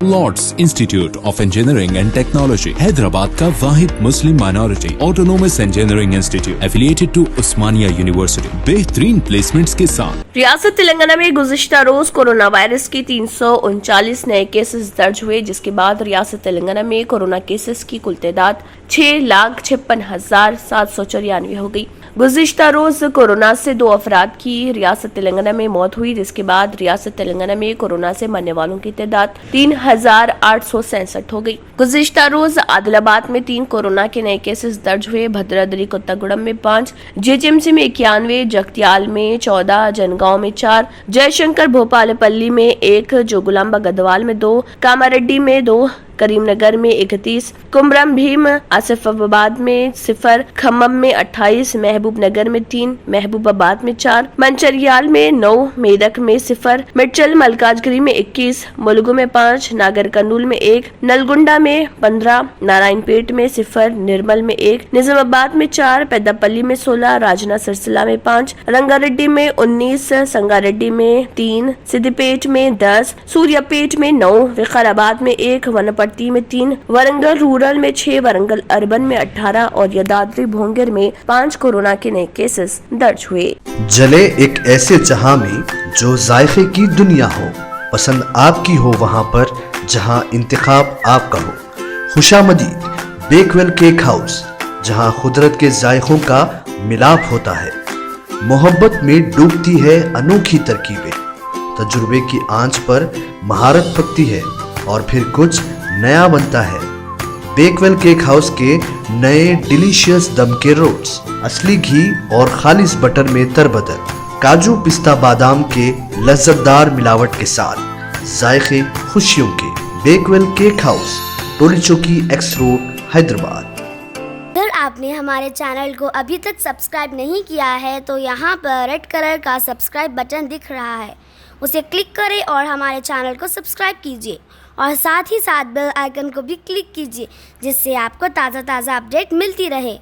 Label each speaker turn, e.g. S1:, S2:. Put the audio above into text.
S1: Lord's institute of engineering and technology Hyderabad का वाहिद मुस्लिम minority autonomous engineering institute affiliated to Osmania university बेहतरीन placements के साथ। रियासत तेलंगाना में गुज़िश्ता रोज कोरोना वायरस के 339 नए केसेस दर्ज हुए, जिसके बाद रियासत तेलंगाना में कोरोना केसेस की कुल तादाद 6,56,794 हो गई। गुज़िश्ता रोज कोरोना से 2 अफराद की रियासत तेलंगाना में मौत हुई, जिसके बाद रियासत तेलंगाना में कोरोना से मरने वालों की तादाद 3,867 हो गई। गुज़िश्ता रोज आदिलाबाद में 3 कोरोना के नए केसेस दर्ज हुए। भद्राद्री कोत्तागुड़म में 5, जेएचएमसी में 91, जगतियाल में 14, जनगांव में 4, जयशंकर भोपालपल्ली में 1, जोगुलांबा गदवाल में 2, कामारेड्डी में 2, करीमनगर में 31, कुमरम भीम आसिफाबाद में 0, खम्मम में 28, महबूब नगर में 3, महबूबाबाद में 4, मंचरियाल में 9, मेदक में 0, मिर्चल मलकाजगिरी में 21, मुलुगु में 5, नागर कर्नूल में 1, नलगुंडा में 15, नारायणपेट में 0, निर्मल में 1, निजामाबाद में 4, पेद्दापल्ली में 16, राजना सिरसिला में 5, रंगारेड्डी में 19, संगारेड्डी में 3, सिद्दिपेट में 10, सूर्यापेट में 9, विकाराबाद में 1, वनपट्टी में 3, वरंगल रूरल में 6, वरंगल अर्बन में 18 और यदाद्री भोंगर में 5 कोरोना के नए केसेस दर्ज हुए।
S2: जले एक ऐसे जहां में जो जायके की दुनिया हो, पसंद आपकी हो वहां पर जहां इंतखाब आपका हो। खुशामदीद बेकवेल केक हाउस, जहां कुदरत के जायकों का मिलाप होता है, मोहब्बत में डूबती है अनोखी तरकीबें, तजुर्बे की आंच पर महारत पकती है और फिर कुछ नया बनता है। बेकवेल केक हाउस के नए डिलीशियस दम के रोल्स, असली घी और खालिस बटर में तरबतर, काजू पिस्ता बादाम के लज्जतदार मिलावट के साथ जायके खुशियों के। बेकवेल केक हाउस, टोली चौकी, एक्स रोड, हैदराबाद।
S3: अगर आपने हमारे चैनल को अभी तक सब्सक्राइब नहीं किया है तो यहाँ पर रेड कलर का सब्सक्राइब बटन दिख रहा है, उसे क्लिक करें और हमारे चैनल को सब्सक्राइब कीजिए और साथ ही साथ बेल आइकन को भी क्लिक कीजिए, जिससे आपको ताज़ा अपडेट मिलती रहे।